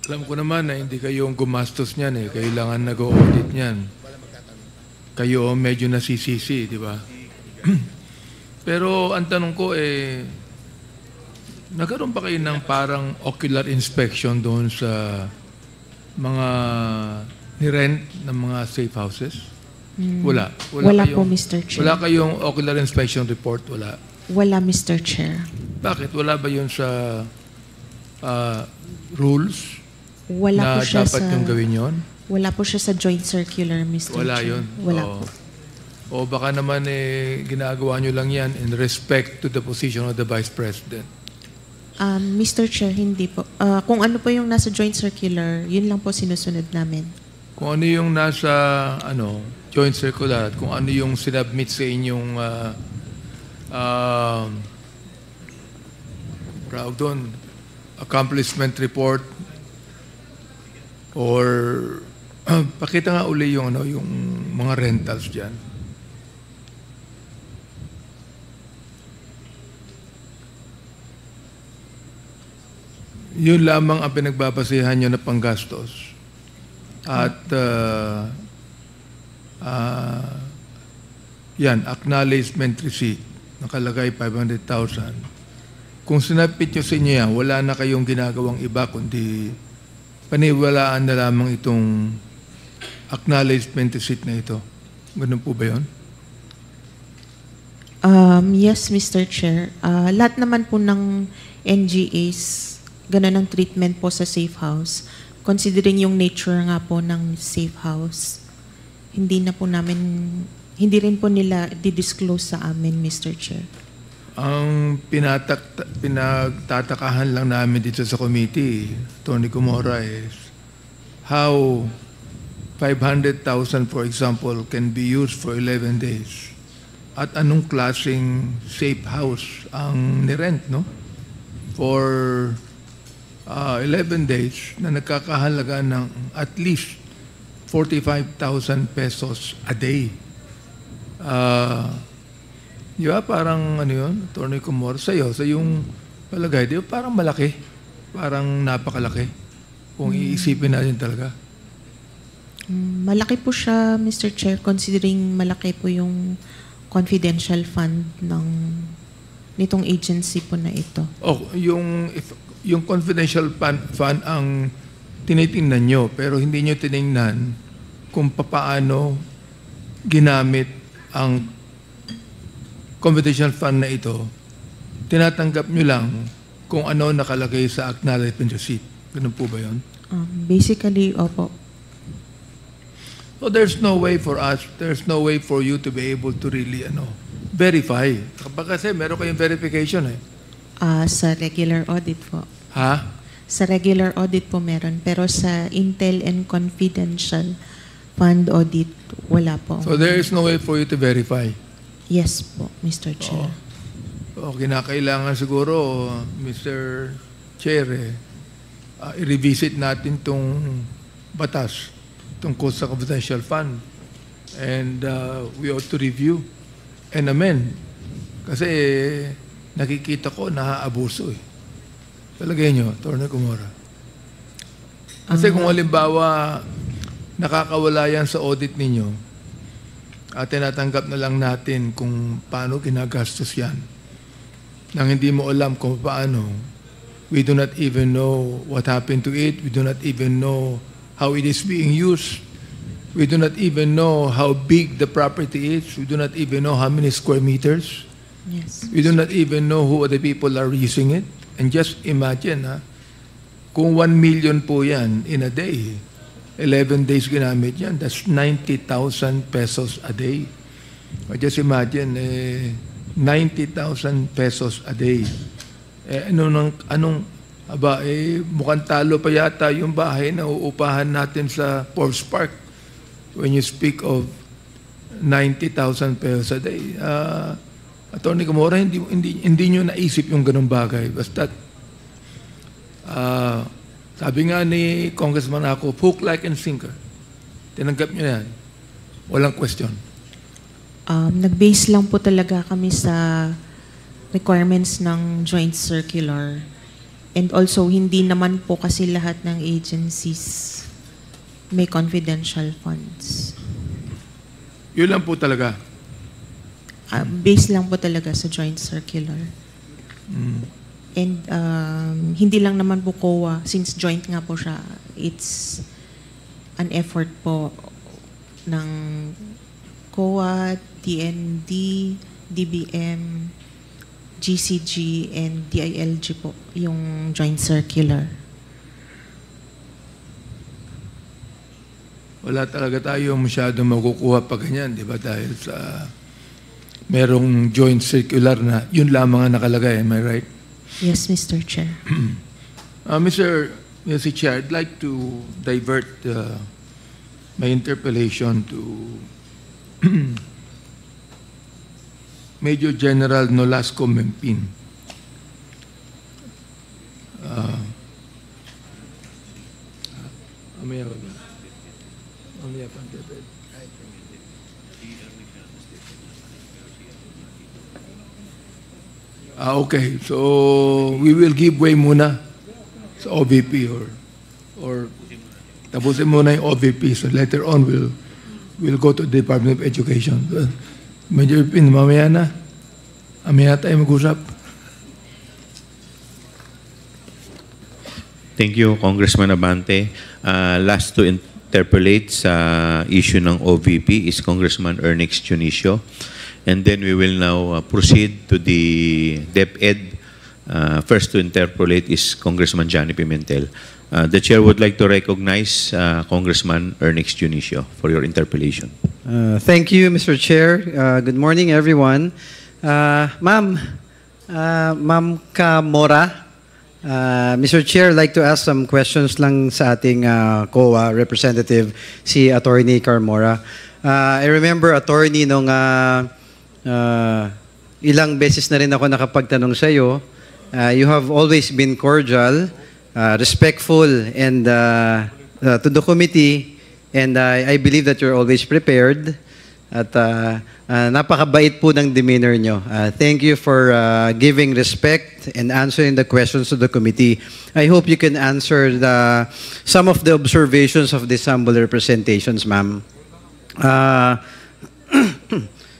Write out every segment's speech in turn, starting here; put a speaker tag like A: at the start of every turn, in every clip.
A: Alam ko naman na hindi kayo ang gumastos niyan eh. Kailangan nag-audit niyan. Kayo medyo nasisisi, di ba? Pero ang tanong ko nagkaroon pa kayo ng parang ocular inspection doon sa mga ni-rent ng mga safe houses? Wala
B: Wala
A: kayong,
B: po, Mr. Chair.
A: Wala kayong ocular inspection report? Wala?
B: Wala, Mr. Chair.
A: Bakit? Wala ba yun sa rules
B: Wala
A: na
B: po siya
A: dapat yung gawin yun?
B: Wala po siya sa joint circular, Mr.
A: Wala
B: Chair.
A: yun?
B: Wala
A: Oo.
B: po.
A: O baka naman ginagawa nyo lang yan in respect to the position of the Vice President.
B: Mr. Chair, hindi po. Kung ano po yung nasa joint circular, yun lang po sinusunod namin.
A: Kung ano yung nasa joint circular at kung ano yung sinubmit sa inyong accomplishment report or pakita nga uli yung yung mga rentals diyan. Yun lamang ang pinagbabasehan nyo na panggastos. At yan, acknowledgement receipt, nakalagay 500,000. Kung sinapit nyo sa inyo yan, wala na kayong ginagawang iba, kundi paniwalaan na lamang itong acknowledgement receipt na ito. Ganun po ba yun?
B: Yes, Mr. Chair. Lahat naman po ng NGAs, ganun ang treatment po sa safe house. Considering yung nature nga po ng safe house, hindi rin po nila didisclose sa amin, Mr. Chair.
A: Ang pinagtatakahan lang namin dito sa committee, Tony Cumora, is how 500,000, for example, can be used for 11 days. At anong klaseng safe house ang nirent, no? For 11 days na nagkakahalaga ng at least 45,000 pesos a day. Di ba? Parang yun, Attorney Cumora, sa yung palagay, di ba? Parang malaki. Parang napakalaki. Kung iisipin natin talaga.
B: Malaki po siya, Mr. Chair, considering malaki po yung confidential fund nitong agency po na ito.
A: Yung confidential fund ang tinitingnan nyo, pero hindi nyo tinignan kung paano ginamit ang confidential fund na ito. Tinatanggap nyo lang kung ano nakalagay sa acknowledgement receipt. Ganun po ba yun?
B: Basically, opo.
A: So there's no way for you to be able to really verify. Kasi meron kayong verification eh.
B: Sa regular audit po.
A: Ha?
B: Sa regular audit po meron, pero sa Intel and Confidential Fund audit, wala po.
A: So there is no way for you to verify?
B: Yes po, Mr. Chair.
A: Kinakailangan siguro, Mr. Chair, i-revisit natin itong batas tungkol sa confidential fund. And we ought to review and amend. Kasi nakikita ko naaabuso eh. Talagay nyo, Attorney Cumora. Kasi kung halimbawa nakakawala yan sa audit ninyo at tinatanggap na lang natin kung paano ginagastos yan nang hindi mo alam kung paano, we do not even know what happened to it, we do not even know how it is being used, we do not even know how big the property is, we do not even know how many square meters.
B: Yes.
A: We do not even know who other people are using it. And just imagine, kung 1 million po yan in a day, 11 days ginamit yan, that's 90,000 pesos a day. Or just imagine, 90,000 pesos a day. Mukhang talo pa yata yung bahay na uupahan natin sa Forbes Park when you speak of 90,000 pesos a day. Attorney Cumora, hindi nyo naisip yung ganung bagay. Basta, sabi nga ni Congressman ako, hook, like, and sinker. Tinanggap nyo yan. Walang question.
B: Nag-base lang po talaga kami sa requirements ng joint circular. And also, hindi naman po kasi lahat ng agencies may confidential funds.
A: Yun lang po talaga.
B: Base lang po talaga sa joint circular. And hindi lang naman po COA, since joint nga po siya, it's an effort po ng COA, TND, DBM, GCG, and DILG po, yung joint circular.
A: Wala talaga tayo masyadong makukuha pa ganyan, di ba? Dahil sa merong joint circular na yun lamang ang nakalagay. Am I right?
B: Yes, Mr. Chair.
A: Mr. Chair, I'd like to divert my interpellation to Major General Nolasco Mempin. Okay, so we will give way muna sa OVP or tapusin muna yung OVP, so later on we'll go to the Department of Education. Major Pin, mamaya na. Mamaya tayo mag-usap.
C: Thank you, Congressman Abante. Last to interpolate sa issue ng OVP is Congressman Ernix Junicio. And then we will now proceed to the DepEd. First to interpolate is Congressman Johnny Pimentel. The Chair would like to recognize Congressman Ernix Junicio for your interpellation.
D: Thank you, Mr. Chair. Good morning, everyone. Ma'am Kamora, Mr. Chair, I'd like to ask some questions lang sa ating COA representative, si Attorney Carmora. I remember, Attorney, nung ilang beses na rin ako nakapagtanong sa iyo, you have always been cordial, respectful, and to the committee, and I believe that you're always prepared. At napakabait po ng demeanor nyo. Thank you for giving respect and answering the questions of the committee. I hope you can answer some of the observations of these humble representations, ma'am.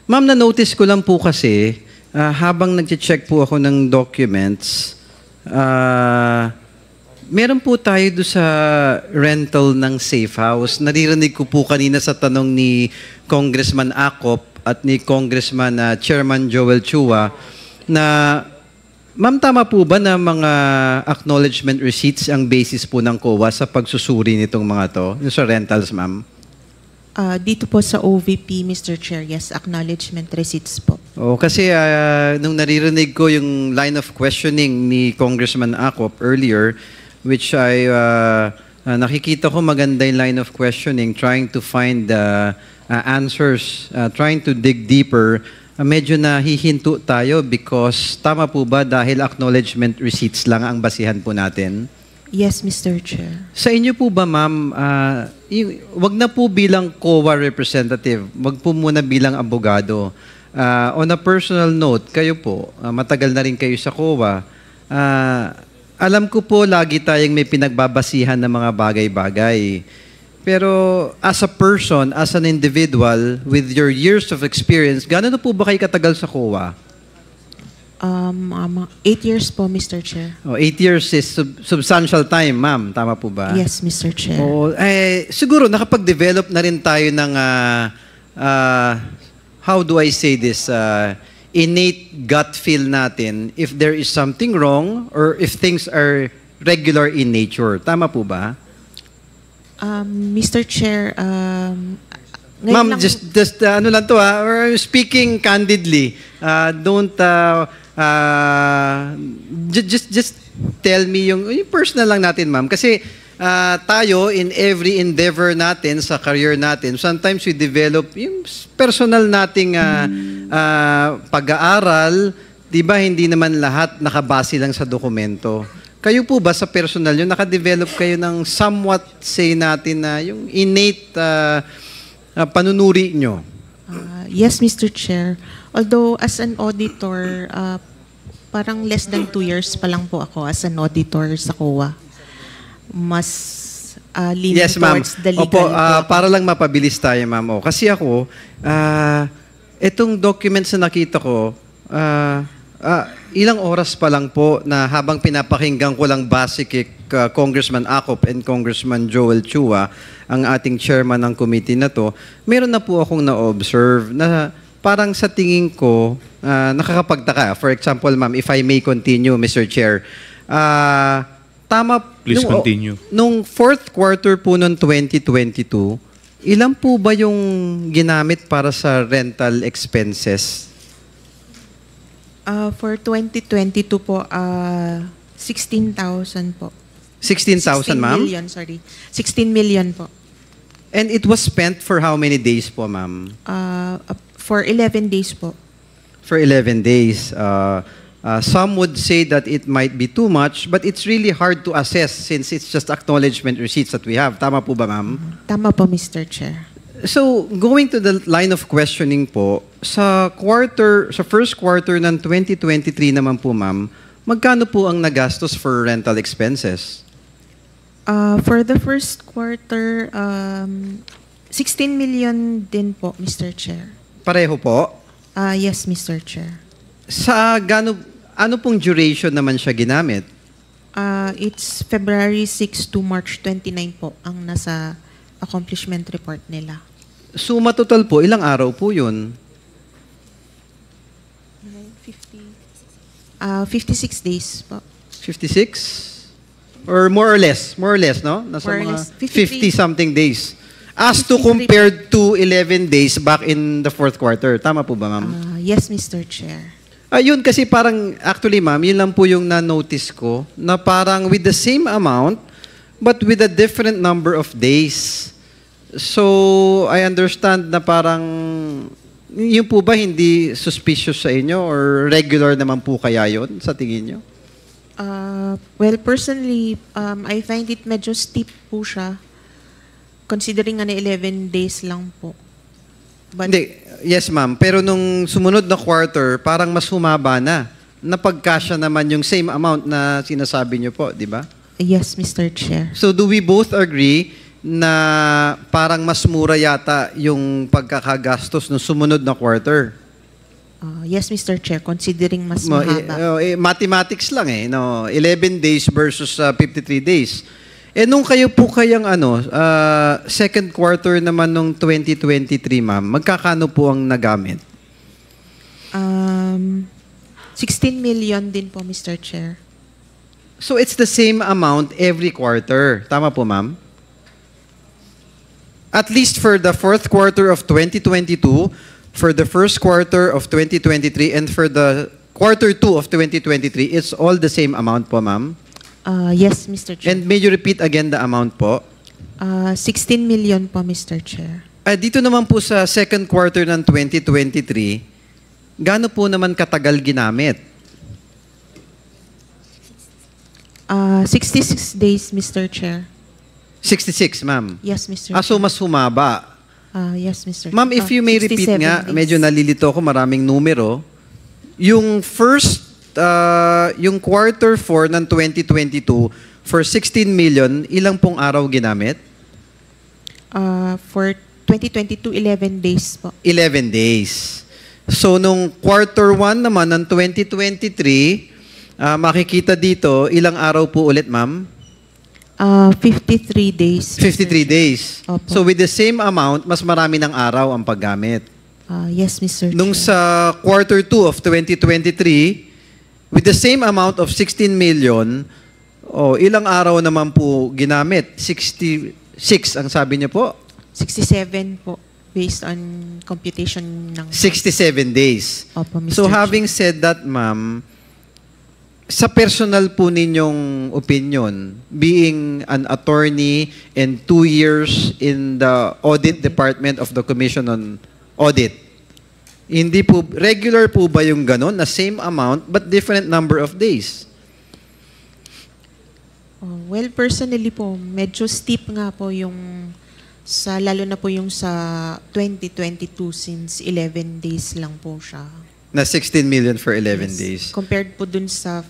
D: Ma'am, na-notice ko lang po kasi, habang nag-check po ako ng documents, meron po tayo do sa rental ng safe house. Naririnig ko po kanina sa tanong ni Congressman Acop at ni Congressman Chairman Joel Chua na, ma'am, tama po ba na mga acknowledgement receipts ang basis po ng COA sa pagsusuri nitong mga to, sa rentals, ma'am?
B: Dito po sa OVP, Mr. Chair, yes, acknowledgement receipts po.
D: Kasi nung naririnig ko yung line of questioning ni Congressman Acop earlier, which nakikita ko maganda yung line of questioning, trying to find answers, trying to dig deeper, medyo nahihinto tayo because tama po ba dahil acknowledgement receipts lang ang basihan po natin?
B: Yes, Mr. Chair.
D: Sa inyo po ba, ma'am, wag na po bilang COA representative, wag po muna bilang abogado. On a personal note, kayo po, matagal na rin kayo sa COA, alam ko po lagi tayong may pinagbabasihan ng mga bagay-bagay. Pero as a person, as an individual, with your years of experience, gano'n po ba kayo katagal sa COA?
B: 8 years po, Mr. Chair.
D: 8 years is substantial time, ma'am. Tama po ba?
B: Yes, Mr. Chair.
D: Siguro nakapag-develop na rin tayo ng, how do I say this, innate gut feel natin if there is something wrong or if things are regular in nature. Tama po ba?
B: Mr. Chair,
D: ma'am, just ano lang to we're speaking candidly. Don't just tell me yung personal lang natin, ma'am. Kasi tayo, in every endeavor natin sa career natin, sometimes we develop yung personal nating pag-aaral. Diba, hindi naman lahat nakabase lang sa dokumento. Kayo po ba sa personal nyo, nakadevelop kayo ng somewhat, say natin, na yung innate panunuri nyo?
B: Yes, Mr. Chair. Although as an auditor, Parang less than 2 years pa lang po ako as an auditor sa COA. Mas leaning
D: Yes, ma'am.
B: towards the legal.
D: Opo, para lang mapabilis tayo, ma'am. Kasi ako, itong documents na nakita ko, ilang oras pa lang po na habang pinapakinggan ko lang base kay Congressman Acop and Congressman Joel Chua, ang ating chairman ng committee na to, meron na po akong na-observe na parang sa tingin ko, nakakapagtaka. For example, ma'am, if I may continue, Mr. Chair, tama.
C: Please continue.
D: Nung fourth quarter po noong 2022, ilan po ba yung ginamit para sa rental expenses?
B: For 2022 po, 16,000 po.
D: 16,000, ma'am?
B: 16 million, sorry. 16 million po.
D: And it was spent for how many days po, ma'am?
B: For 11 days po.
D: For 11 days. Some would say that it might be too much, but it's really hard to assess since it's just acknowledgement receipts that we have. Tama po ba, ma'am?
B: Tama po, Mr. Chair.
D: So, going to the line of questioning po, sa first quarter ng 2023 naman po, ma'am, magkano po ang nagastos for rental expenses?
B: For the first quarter, 16 million din po, Mr. Chair.
D: Pareho po?
B: Yes, Mr. Chair.
D: Sa ano pong duration naman siya ginamit?
B: It's February 6 to March 29 po ang nasa accomplishment report nila.
D: Suma total po, ilang araw po yun?
B: 56 days po.
D: 56? Or more or less? More or less, no? Nasa
B: More or
D: mga
B: less. 53.
D: 50-something days. As to
B: 53.
D: compared to 11 days back in the fourth quarter. Tama po ba, ma'am?
B: Yes, Mr. Chair.
D: Ayun, kasi parang, actually, ma'am, yun lang po yung na-notice ko, na parang with the same amount, but with a different number of days. So, I understand na parang, yun po ba hindi suspicious sa inyo or regular naman po kaya yun sa tingin nyo?
B: Well, personally, I find it medyo steep po siya, considering na 11 days lang po. But,
D: Hindi, yes ma'am, pero nung sumunod na quarter, parang mas humaba na. Napagkasya naman yung same amount na sinasabi nyo po, di ba?
B: yes, Mr. Chair.
D: So do we both agree na parang mas mura yata yung pagkakagastos nung sumunod na quarter?
B: Yes, Mr. Chair, considering mas mahaba.
D: Mathematics lang eh, no? 11 days versus 53 days. Eh nung kayo po kayang second quarter naman nung 2023, ma'am, magkakano po ang nagamit?
B: 16 million din po, Mr. Chair.
D: So it's the same amount every quarter. Tama po, ma'am? At least for the fourth quarter of 2022, for the first quarter of 2023, and for the quarter 2 of 2023, it's all the same amount po, ma'am?
B: Yes, Mr. Chair.
D: And may you repeat again the amount po?
B: 16 million po, Mr. Chair.
D: Dito naman po sa second quarter ng 2023, gaano po naman katagal ginamit?
B: 66 days, Mr. Chair.
D: 66, ma'am.
B: Yes, Mr.
D: So mas humaba.
B: Yes, Mr. Chair.
D: Ma'am, if you may repeat
B: 67
D: nga,
B: days.
D: medyo nalilito ako, maraming numero. Yung yung quarter 4 ng 2022, for 16 million, ilang pong araw ginamit?
B: For 2022, 11 days po.
D: 11 days. So, nung quarter 1 naman ng 2023, makikita dito, ilang araw po ulit, ma'am?
B: 53 days.
D: 53 days.
B: Opo.
D: So, with the same amount, mas marami ng araw ang paggamit.
B: Yes, Mr.
D: Nung
B: Chair.
D: sa quarter 2 of 2023, with the same amount of 16 million, ilang araw naman po ginamit? 66 ang sabi niyo po?
B: 67 po, based on computation ng...
D: 67 days.
B: Opo, Mr.
D: So
B: Chair.
D: having said that, ma'am, sa personal po ninyong opinion, being an attorney and 2 years in the audit department of the Commission on Audit, hindi po, regular po ba yung ganon na same amount but different number of days?
B: Well, personally po, medyo steep nga po yung lalo na po yung sa 2022 since 11 days lang po siya.
D: Na 16 million for 11
B: Yes.
D: days.
B: Compared po dun sa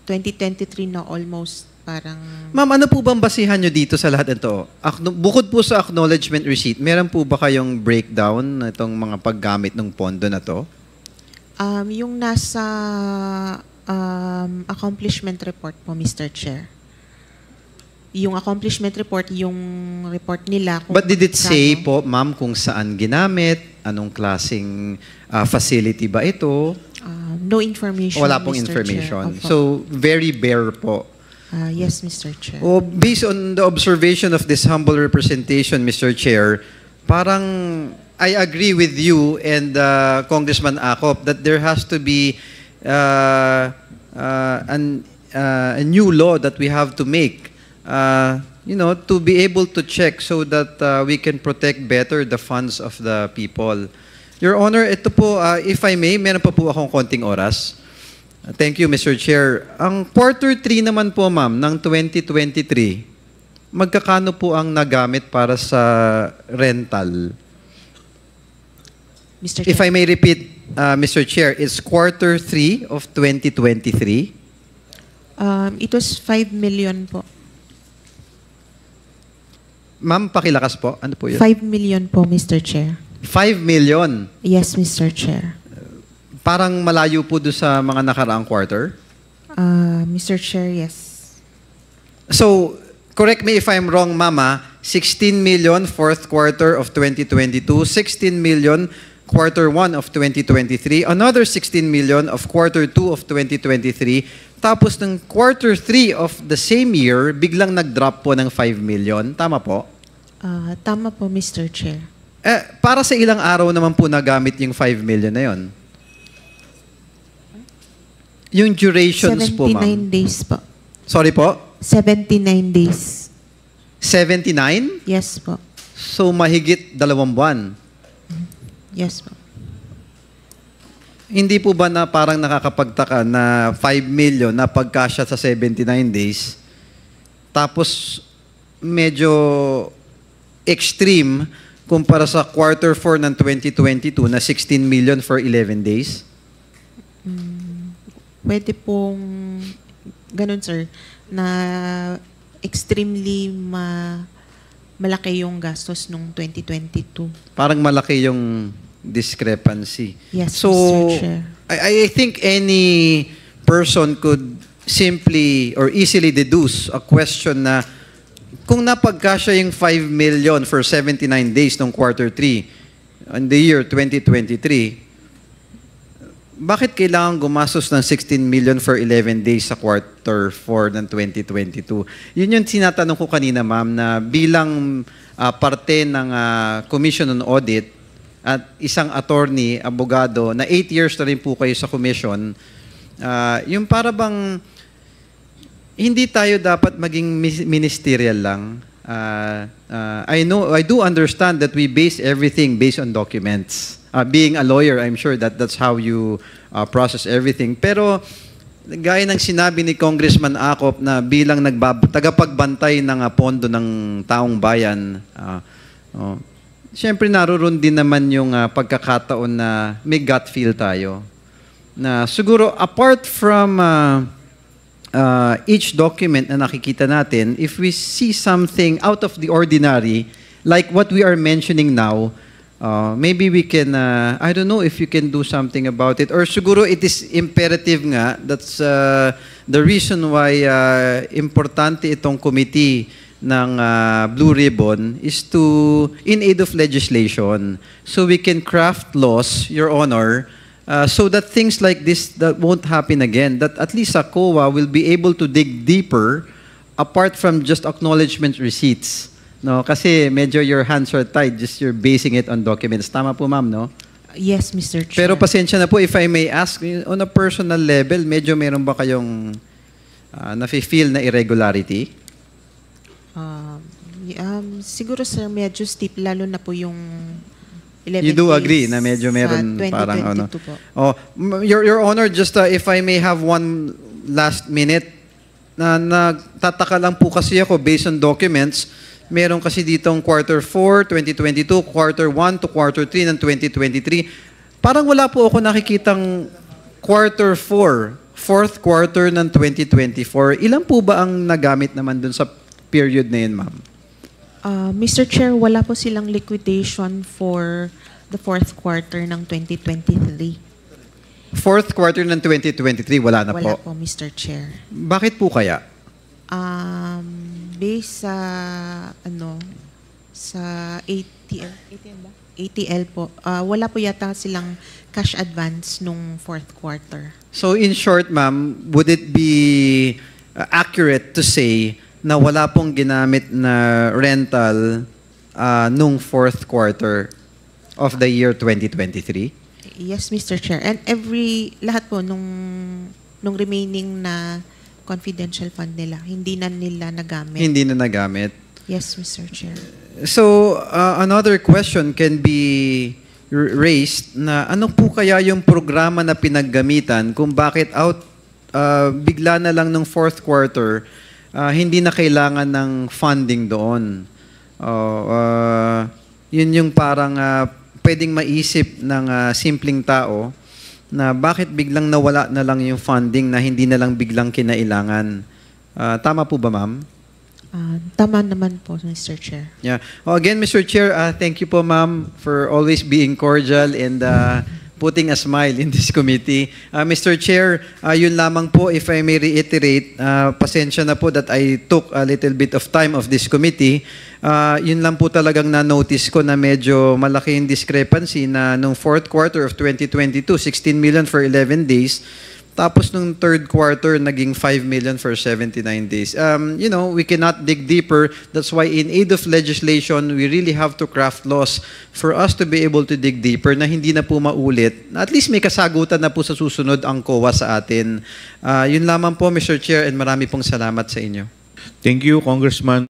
B: 2023 na almost parang...
D: Ma'am, ano po bang basihan nyo dito sa lahat ito? Bukod po sa acknowledgement receipt, meron po ba kayong breakdown na itong mga paggamit ng pondo na to?
B: Yung nasa accomplishment report po, Mr. Chair. Yung accomplishment report, yung report nila.
D: But did it say
B: kano-
D: po, ma'am, kung saan ginamit? Anong klaseng facility ba ito?
B: No information,
D: Wala pong
B: Mr.
D: information.
B: Chair. Opo.
D: So, very bare po.
B: Yes, Mr. Chair.
D: Oh, based on the observation of this humble representation, Mr. Chair, parang I agree with you and Congressman Acop that there has to be a new law that we have to make, to be able to check so that we can protect better the funds of the people. Your Honor, ito po, if I may, meron pa po akong konting oras. Thank you, Mr. Chair. Ang quarter 3 naman po, ma'am, ng 2023, magkakano po ang nagamit para sa rental?
B: Mr. Chair.
D: If I may repeat, Mr. Chair, it's quarter 3 of 2023.
B: It was 5 million po.
D: Ma'am, pakilakas po. Ano po yun?
B: 5 million po, Mr. Chair.
D: 5 million.
B: Yes, Mr. Chair.
D: Parang malayo po doon sa mga nakaraang quarter.
B: Mr. Chair, yes.
D: So, correct me if I'm wrong, Mama, 16 million fourth quarter of 2022, 16 million quarter 1 of 2023, another 16 million of quarter 2 of 2023, tapos ng quarter 3 of the same year, biglang nag-drop po ng 5 million. Tama po?
B: Tama po, Mr. Chair.
D: Para sa ilang araw naman po nagamit yung 5 million na yon? Yung durations po,
B: 79
D: ma'am.
B: days po.
D: Sorry po?
B: 79 days.
D: 79?
B: Yes po.
D: So, mahigit 2 buwan.
B: Yes po.
D: Hindi po ba na parang nakakapagtaka na 5 million na pagkasya sa 79 days, tapos medyo extreme kumpara sa quarter 4 ng 2022 na 16 million for 11 days?
B: Pwede pong ganun, sir, na extremely malaki yung gastos nung 2022.
D: Parang malaki yung discrepancy.
B: Yes,
D: So,
B: Mr. Chair.
D: I think any person could simply or easily deduce a question na kung napagkasya yung 5 million for 79 days ng quarter 3 in the year 2023, bakit kailangan gumastos ng 16 million for 11 days sa quarter 4 ng 2022? Yun yung tinatanong ko kanina, ma'am, na bilang parte ng Commission on Audit at isang attorney, abogado, na 8 years na rin po kayo sa commission, yung para bang hindi tayo dapat maging ministerial lang. I do understand that we base everything based on documents. Being a lawyer, I'm sure that that's how you process everything. Pero gaya ng sinabi ni Congressman Acop na bilang tagapagbantay ng pondo ng taong bayan, siyempre naroon din naman yung pagkakataon na may gut feel tayo. Na siguro apart from each document na nakikita natin, if we see something out of the ordinary, like what we are mentioning now, maybe we can, I don't know if you can do something about it. Or siguro it is imperative nga, that's the reason why importante itong committee ng Blue Ribbon is to, in aid of legislation, so we can craft laws, Your Honor, so that things like this that won't happen again, that at least COA will be able to dig deeper apart from just acknowledgement receipts. No, kasi medyo your hands are tied, just you're basing it on documents. Tama po, ma'am, no?
B: Yes, Mr. Chair.
D: Pero pasensya na po, if I may ask, on a personal level, medyo meron ba kayong nafe-feel na irregularity?
B: Siguro, sir, medyo steep, lalo na po yung 11
D: You do
B: days
D: agree na medyo meron
B: sa 2022
D: parang ano?
B: po.
D: Oh, Your Honor, just if I may have one last minute, na nagtataka lang po kasi ako based on documents. Meron kasi ditong quarter 4, 2022, quarter 1 to quarter 3 ng 2023. Parang wala po ako nakikitang quarter 4, fourth quarter ng 2024, ilan po ba ang nagamit naman dun sa period na yun, ma'am?
B: Mr. Chair, wala po silang liquidation for the fourth quarter ng 2023.
D: Fourth quarter ng 2023, wala na
B: Wala
D: po.
B: po, Mr. Chair.
D: Bakit po kaya?
B: Based sa, sa ATL, ba? ATL po, wala po yata silang cash advance nung fourth quarter.
D: So in short, ma'am, would it be accurate to say na wala pong ginamit na rental nung fourth quarter of the year 2023?
B: Yes, Mr. Chair. And lahat po nung remaining na confidential fund nila, hindi na nila nagamit.
D: Hindi na nagamit.
B: Yes, Mr. Chair.
D: So another question can be raised na ano po kaya yung programa na pinaggamitan kung bakit bigla na lang nung fourth quarter hindi na kailangan ng funding doon. Yun yung parang pwedeng maisip ng simpleng tao na bakit biglang nawala na lang yung funding na hindi na lang biglang kinailangan. Tama po ba, ma'am?
B: Tama naman po, Mr. Chair.
D: Yeah. Again, Mr. Chair, thank you po, ma'am, for always being cordial and putting a smile in this committee. Mr. Chair, yun lamang po, if I may reiterate, pasensya na po that I took a little bit of time of this committee. Yun lang po talagang na-notice ko na medyo malaki yung discrepancy na nung fourth quarter of 2022, 16 million for 11 days. Tapos nung third quarter, naging 5 million for 79 days. We cannot dig deeper. That's why in aid of legislation, we really have to craft laws for us to be able to dig deeper na hindi na po maulit. At least may kasagutan na po sa susunod ang COA sa atin. Yun lamang po, Mr. Chair, and marami pong salamat sa inyo.
C: Thank you, Congressman.